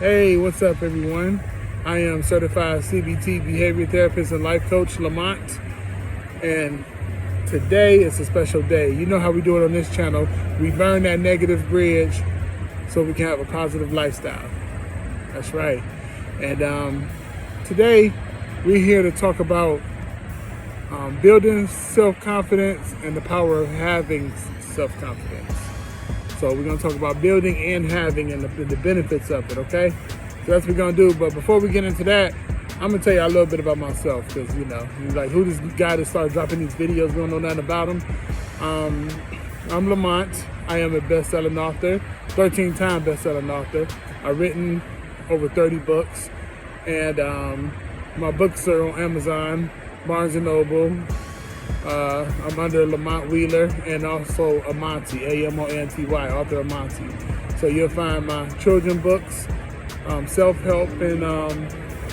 Hey, what's up, everyone? I am certified CBT behavior therapist and life coach Lamont, and today is a special day. You know how we do it on this channel. We burn that negative bridge so we can have a positive lifestyle. That's right. And today we're here to talk about building self-confidence and the power of having self-confidence. So we're going to talk about building and having and the benefits of it, okay? So that's what we're going to do. But before we get into that, I'm going to tell you a little bit about myself because, you know, you're like, who this guy that started dropping these videos? We don't know nothing about him. I'm Lamont. I am a best-selling author, 13-time best-selling author. I've written over 30 books. And my books are on Amazon, Barnes & Noble. I'm under Lamont Wheeler and also Amonty, A-M-O-N-T-Y, author Amonty. So you'll find my children books, self-help, and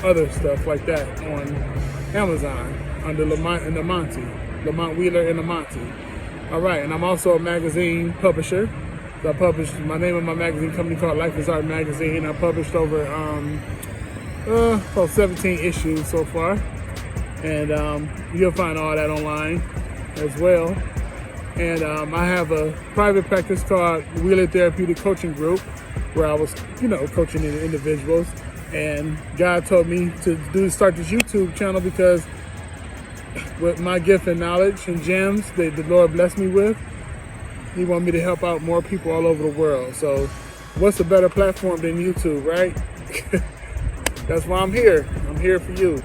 other stuff like that on Amazon under Lamont and Amonty, Lamont Wheeler and Amonty. All right, and I'm also a magazine publisher. So I published my name of my magazine company called Life is Art Magazine. I published over about 17 issues so far. And you'll find all that online as well. And I have a private practice called Wheeler Therapeutic Coaching Group, where I was, coaching individuals. And God told me to start this YouTube channel because with my gift and knowledge and gems that the Lord blessed me with, He wanted me to help out more people all over the world. So what's a better platform than YouTube, right? That's why I'm here. I'm here for you.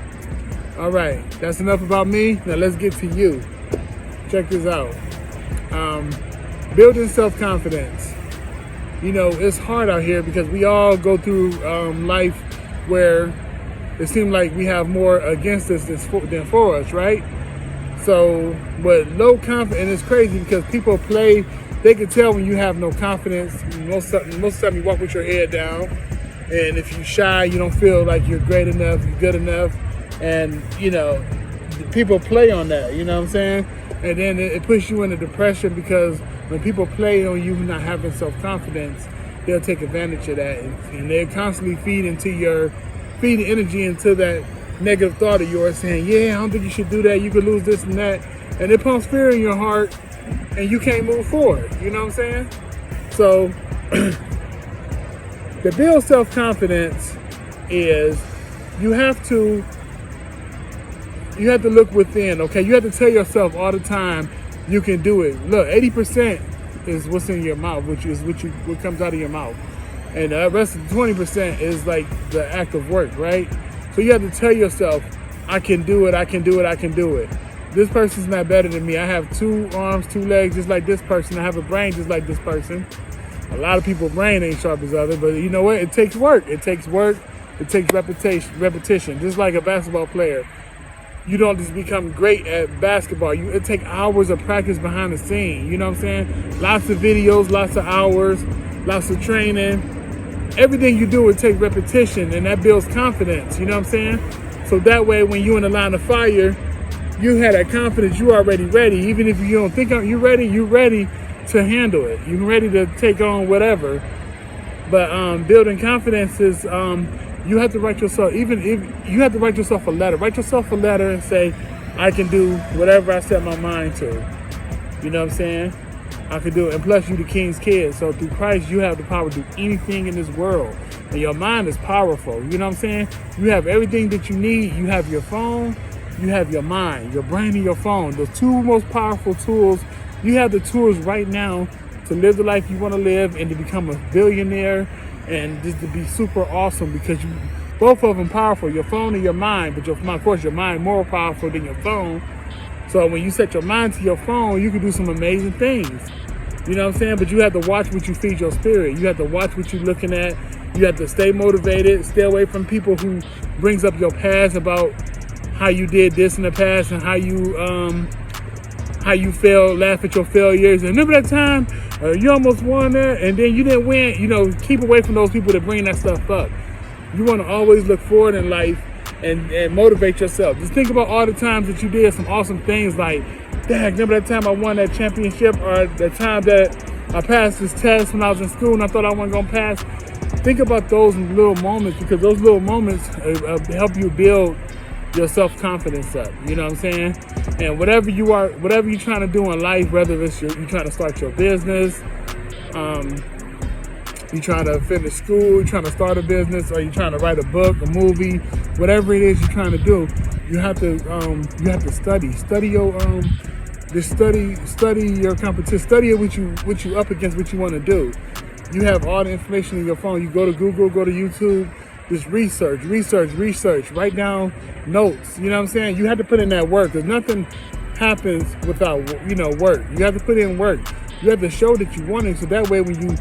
All right, that's enough about me. Now let's get to you. Check this out. Building self-confidence. You know, it's hard out here because we all go through life where it seems like we have more against us than for us, right? So, but low confidence, and it's crazy because people they can tell when you have no confidence. Most of the time you walk with your head down, and if you're shy, you don't feel like you're great enough, you're good enough. And, people play on that, you know what I'm saying? And then it puts you into depression because when people play on you not having self-confidence, they'll take advantage of that. And they're constantly feeding energy into that negative thought of yours saying, yeah, I don't think you should do that. You could lose this and that. And it pumps fear in your heart and you can't move forward. You know what I'm saying? So to build self-confidence is you have to look within, okay? You have to tell yourself all the time you can do it. Look, 80% is what's in your mouth, which is what comes out of your mouth. And the rest of the 20% is like the act of work, right? So you have to tell yourself, I can do it, I can do it, I can do it. This person's not better than me. I have 2 arms, 2 legs just like this person. I have a brain just like this person. A lot of people's brain ain't sharp as others, but you know what? It takes work. It takes work. It takes repetition. Just like a basketball player. You don't just become great at basketball. It takes hours of practice behind the scene. You know what I'm saying? Lots of videos, lots of hours, lots of training. Everything you do, it takes repetition, and that builds confidence. You know what I'm saying? So that way, when you're in the line of fire, you have that confidence. You're already ready. Even if you don't think you're ready to handle it. You're ready to take on whatever. But building confidence is... you have to write yourself, even if you have to write yourself a letter. Write yourself a letter and say, I can do whatever I set my mind to. You know what I'm saying? I can do it. And plus, you're the king's kid. So through Christ, you have the power to do anything in this world. And your mind is powerful. You know what I'm saying? You have everything that you need. You have your phone. You have your mind, your brain, and your phone. The 2 most powerful tools. You have the tools right now to live the life you want to live and to become a billionaire. And just to be super awesome because both of them powerful, your phone and your mind, but of course your mind more powerful than your phone. So when you set your mind to your phone, you can do some amazing things. You know what I'm saying? But you have to watch what you feed your spirit. You have to watch what you're looking at. You have to stay motivated, stay away from people who brings up your past about how you did this in the past and how you failed, laugh at your failures. And remember that time you almost won that and then you didn't win? Keep away from those people that bring that stuff up. You want to always look forward in life and motivate yourself. Just think about all the times that you did some awesome things like, dang, remember that time I won that championship, or the time that I passed this test when I was in school and I thought I wasn't going to pass? think about those little moments, because those little moments help you build your self-confidence up. You know what I'm saying? And whatever you're trying to do in life, whether it's you're trying to start your business, you're trying to finish school, you're trying to start a business, or you're trying to write a book, a movie, whatever it is you're trying to do, you have to study your study your competition, study what you up against, what you want to do. You have all the information in your phone. You go to Google, go to YouTube, just research, write down notes. You know what I'm saying? You have to put in that work, because nothing happens without work. You have to put in work. You have to show that you want it, so that way when you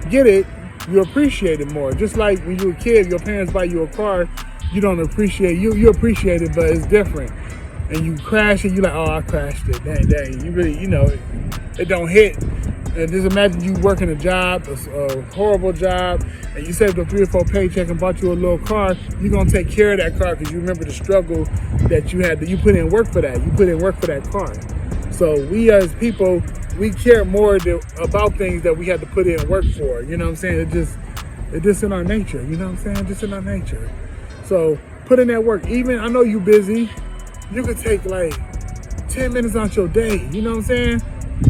get it, you appreciate it more. Just like when you were a kid, your parents buy you a car, you don't appreciate you appreciate it, but it's different. And you crash it, you're like, oh, I crashed it. Dang. You really, it don't hit. And just imagine you working a job, a horrible job, and you saved a 3 or 4 paycheck and bought you a little car. You're gonna take care of that car because you remember the struggle that you had. You put in work for that. You put in work for that car. So we as people, we care more about things that we had to put in work for. You know what I'm saying? It's just in our nature. You know what I'm saying? Just in our nature. So put in that work. Even, I know you busy. You could take like 10 minutes out your day. You know what I'm saying?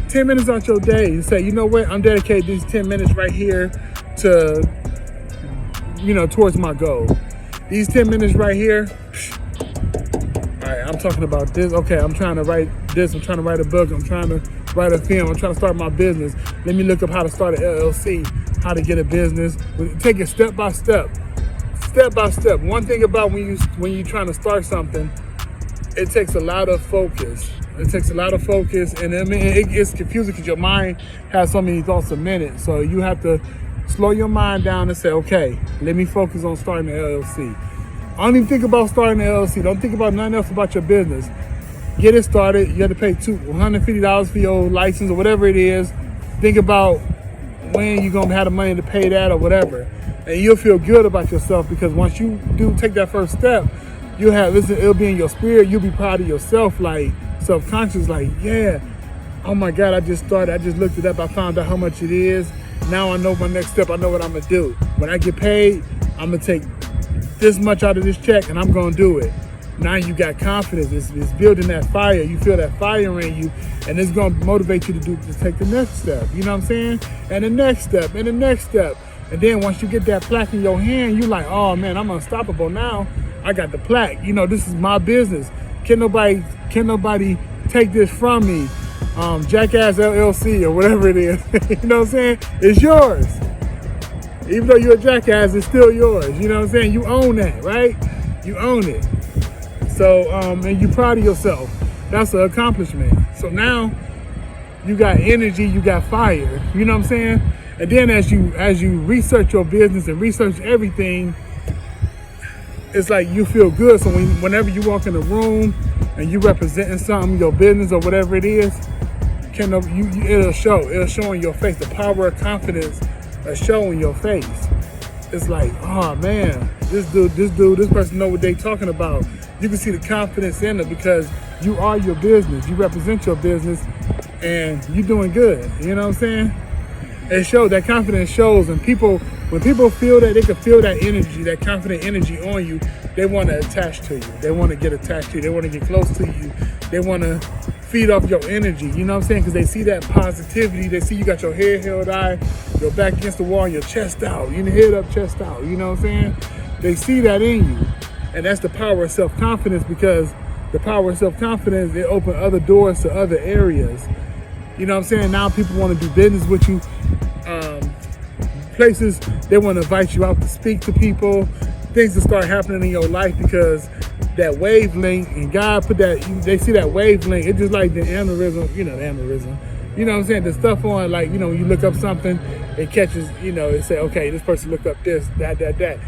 10 minutes out your day. You say, you know what? I'm dedicating these 10 minutes right here to, towards my goal. These 10 minutes right here. All right, I'm talking about this. Okay, I'm trying to write this. I'm trying to write a book. I'm trying to write a film. I'm trying to start my business. Let me look up how to start an LLC, how to get a business. Take it step by step. Step by step. One thing about when you're trying to start something, it takes a lot of focus. It takes a lot of focus, and I mean, it's confusing because your mind has so many thoughts a minute. So you have to slow your mind down and say, okay, let me focus on starting an LLC. I don't even think about starting an LLC. Don't think about nothing else about your business. Get it started. You have to pay $150 for your license or whatever it is. Think about when you're going to have the money to pay that or whatever. And you'll feel good about yourself, because once you do take that first step, it'll be in your spirit. You'll be proud of yourself, like self-conscious, like, yeah, oh my God, I just looked it up. I found out how much it is. Now I know my next step. I know what I'm going to do. When I get paid, I'm going to take this much out of this check and I'm going to do it. Now you got confidence. It's building that fire. You feel that fire in you, and it's going to motivate you to take the next step. You know what I'm saying? And the next step, and the next step. And then once you get that plaque in your hand, you're like, oh man, I'm unstoppable now. I got the plaque. This is my business. Can nobody take this from me? Jackass LLC or whatever it is. You know what I'm saying? It's yours. Even though you're a jackass, it's still yours. You know what I'm saying? You own that, right? You own it. So, and you're proud of yourself. That's an accomplishment. So now you got energy, you got fire. You know what I'm saying? And then as you research your business and research everything, it's like you feel good. So whenever you walk in a room and you representing something, your business or whatever it is, it'll show in your face. The power of confidence will show in your face. It's like, oh man, this person know what they talking about. You can see the confidence in it because you are your business. You represent your business and you're doing good. You know what I'm saying? It shows, that confidence shows, and when people feel that, they can feel that energy, that confident energy on you, they want to attach to you. They want to get attached to you. They want to get close to you. They want to feed off your energy. You know what I'm saying? Because they see that positivity. They see you got your head held high, your back against the wall, and your chest out. You know, head up, chest out. You know what I'm saying? They see that in you. And that's the power of self-confidence, because the power of self-confidence, it opens other doors to other areas. You know what I'm saying? Now people want to do business with you. Places, they want to invite you out to speak to people. Things that start happening in your life because that wavelength, and God put that, they see that wavelength. It's just like the aneurysm, the aneurysm. You know what I'm saying? The stuff on, like, when you look up something, it catches, it say, okay, this person looked up this, that.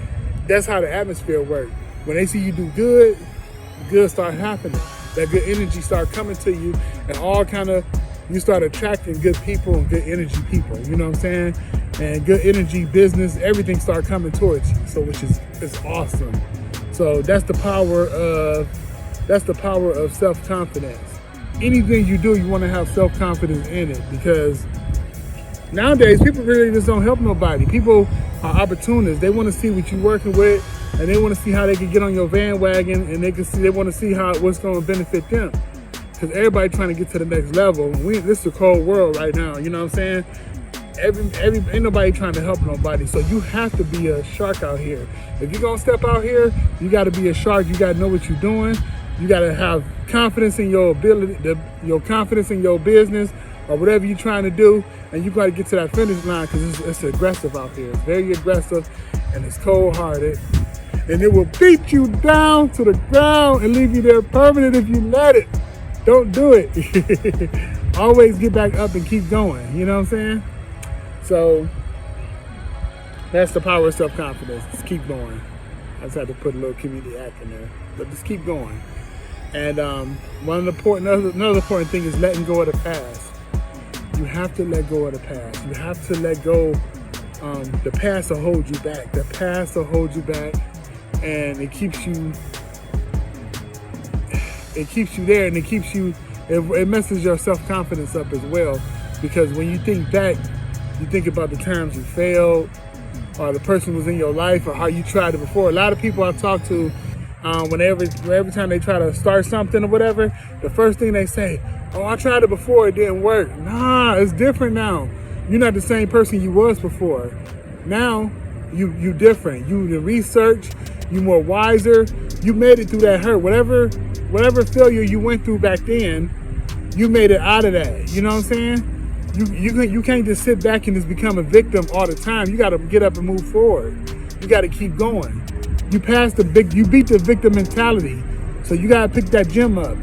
That's how the atmosphere works. When they see you do good, good start happening. That good energy start coming to you, and you start attracting good people and good energy people. You know what I'm saying? And good energy, business, everything start coming towards you. So it's awesome. So that's the power of self-confidence. Anything you do, you want to have self-confidence in it, because Nowadays, people really just don't help nobody. People are opportunists. They want to see what you're working with, and they want to see how they can get on your bandwagon, and they want to see what's going to benefit them. Because everybody trying to get to the next level. This is a cold world right now. You know what I'm saying? Ain't nobody trying to help nobody. So you have to be a shark out here. If you're gonna step out here, you got to be a shark. You got to know what you're doing. You got to have confidence in your ability, your confidence in your business or whatever you're trying to do, and you got to get to that finish line because it's aggressive out here. It's very aggressive, and it's cold-hearted, and it will beat you down to the ground and leave you there permanent if you let it. Don't do it. Always get back up and keep going. You know what I'm saying? So that's the power of self-confidence. Just keep going. I just had to put a little community act in there, but just keep going. And another important thing is letting go of the past. You have to let go of the past. You have to let go. The past will hold you back. The past will hold you back, and it keeps you there, and it messes your self-confidence up as well. Because when you think back, you think about the times you failed, or the person was in your life, or how you tried it before. A lot of people I talk to, every time they try to start something or whatever, the first thing they say, "Oh, I tried it before, it didn't work." Nah, it's different now. You're not the same person you was before. Now, you different. You the research, you more wiser. You made it through that hurt. Whatever failure you went through back then, you made it out of that. You know what I'm saying? You can't just sit back and just become a victim all the time. You got to get up and move forward. You got to keep going. You beat the victim mentality. So you got to pick that gem up.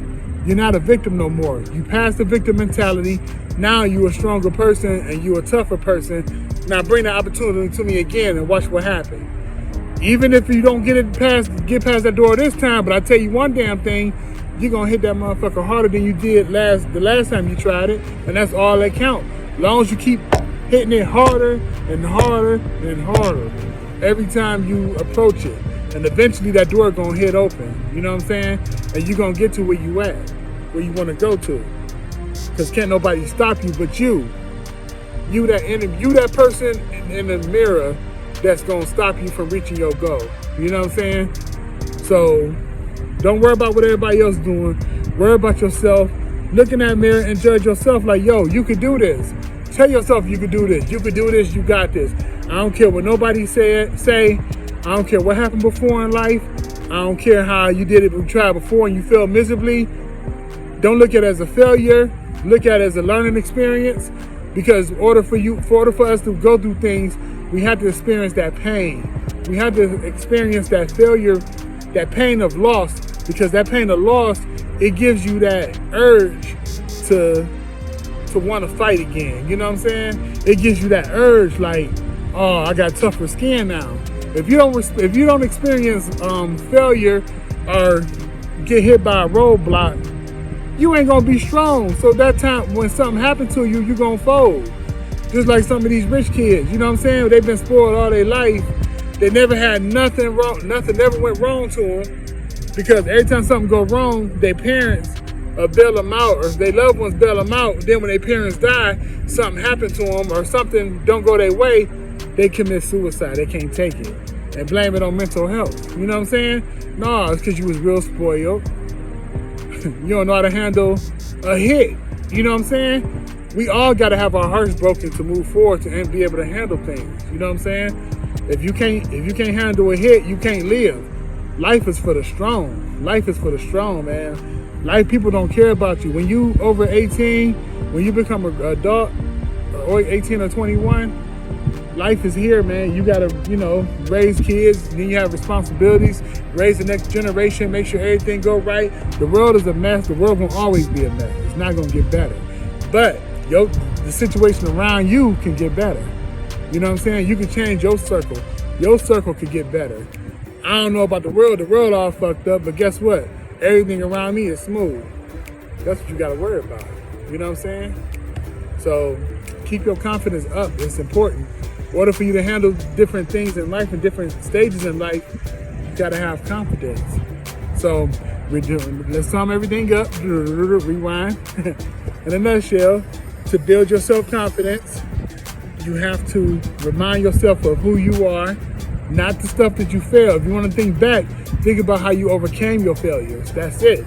You're not a victim no more. You passed the victim mentality. Now you're a stronger person and you're a tougher person. Now bring the opportunity to me again and watch what happens. Even if you don't get past that door this time, but I tell you one damn thing, you're going to hit that motherfucker harder than you did the last time you tried it, and that's all that counts. As long as you keep hitting it harder and harder and harder every time you approach it, and eventually that door is going to hit open, you know what I'm saying? And you're going to get to where you at, where you want to go to. Because can't nobody stop you but you. You that person in the mirror that's going to stop you from reaching your goal. You know what I'm saying? So don't worry about what everybody else is doing. Worry about yourself. Look in that mirror and judge yourself like, yo, you could do this. Tell yourself you could do this. You could do this. You got this. I don't care what nobody say. I don't care what happened before in life. I don't care how you did it, tried before and you failed miserably. Don't look at it as a failure. Look at it as a learning experience. Because in order for us to go through things, we have to experience that pain. We have to experience that failure, that pain of loss. Because that pain of loss, it gives you that urge to want to fight again. You know what I'm saying? It gives you that urge like, oh, I got tougher skin now. If you don't experience failure or get hit by a roadblock, you ain't gonna be strong. So that time when something happened to you, you gonna fold. Just like some of these rich kids, you know what I'm saying? They've been spoiled all their life. They never had nothing wrong. Nothing never went wrong to them because every time something go wrong, their parents bail them out, or their loved ones bail them out. Then when their parents die, something happened to them, or something don't go their way, they commit suicide. They can't take it and blame it on mental health. You know what I'm saying? No, it's because you was real spoiled. You don't know how to handle a hit. You know what I'm saying? We all got to have our hearts broken to move forward and be able to handle things. You know what I'm saying? If you can't handle a hit, you can't live. Life is for the strong. Life is for the strong, man. Life, people don't care about you. When you over 18, when you become an adult, or 18 or 21, life is here, man. You gotta, raise kids. Then you have responsibilities. Raise the next generation. Make sure everything go right. The world is a mess. The world will always be a mess. It's not gonna get better. But the situation around you can get better. You know what I'm saying? You can change your circle. Your circle could get better. I don't know about the world. The world all fucked up. But guess what? Everything around me is smooth. That's what you gotta worry about. You know what I'm saying? So keep your confidence up. It's important. In order for you to handle different things in life and different stages in life, you gotta have confidence. So let's sum everything up, rewind. In a nutshell, to build your self-confidence, You have to remind yourself of who you are, not the stuff that you failed. If you want to think back, think about how you overcame your failures. That's it.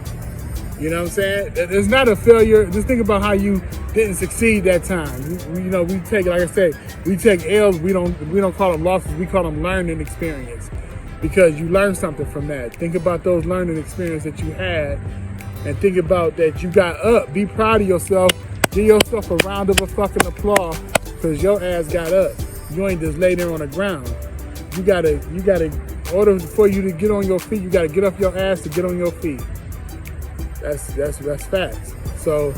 You know what I'm saying? It's not a failure. Just think about how you didn't succeed that time. We take, like I said, we take L's. We don't call them losses. We call them learning experience, because you learned something from that. Think about those learning experiences that you had, and think about that you got up. Be proud of yourself. Give yourself a round of fucking applause, because your ass got up. You ain't just lay there on the ground. You gotta, in order for you to get on your feet, you gotta get off your ass to get on your feet. That's facts. So,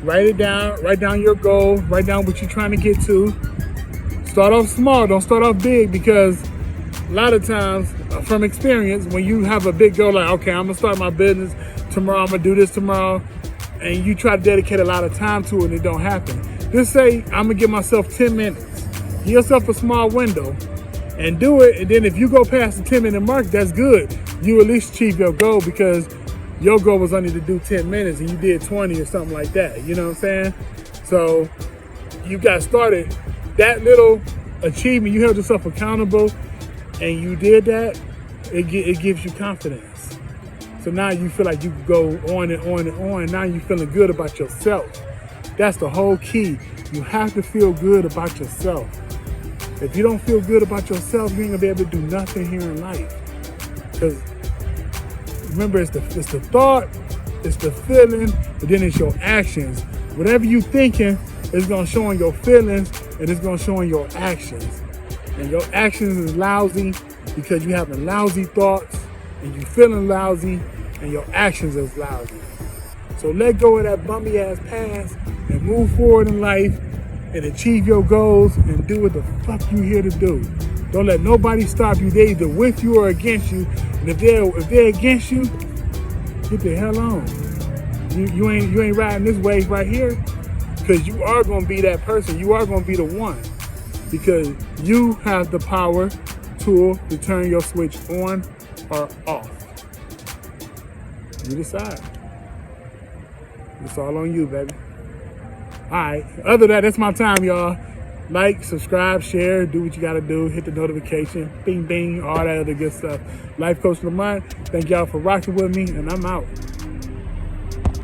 write it down. Write down your goal. Write down what you're trying to get to. Start off small. Don't start off big, because a lot of times, from experience, when you have a big goal, like, okay, I'm gonna start my business tomorrow. I'm gonna do this tomorrow, and you try to dedicate a lot of time to it, and it don't happen. Just say, I'm gonna give myself 10 minutes. Give yourself a small window and do it. And then if you go past the 10-minute mark, that's good. You at least achieve your goal, because your goal was only to do 10 minutes and you did 20 or something like that. You know what I'm saying? So you got started. That little achievement, you held yourself accountable and you did that, it gives you confidence. So now you feel like you can go on and on and on. Now you're feeling good about yourself. That's the whole key. You have to feel good about yourself. If you don't feel good about yourself, you ain't gonna be able to do nothing here in life. Because remember, it's the thought, it's the feeling, but then it's your actions. Whatever you thinking is gonna show in your feelings, and it's gonna show in your actions. And your actions is lousy because you having lousy thoughts, and you feeling lousy, and your actions is lousy. So let go of that bummy ass past and move forward in life and achieve your goals and do what the fuck you here to do. Don't let nobody stop you. They either with you or against you. And if they're against you, get the hell on. You ain't riding this wave right here, because you are gonna be that person. You are gonna be the one, because you have the power tool to turn your switch on or off. You decide. It's all on you, baby. All right. Other than that, that's my time, y'all. Like, subscribe, share, do what you got to do. Hit the notification, bing, bing, all that other good stuff. Life Coach Lamont, thank y'all for rocking with me, and I'm out.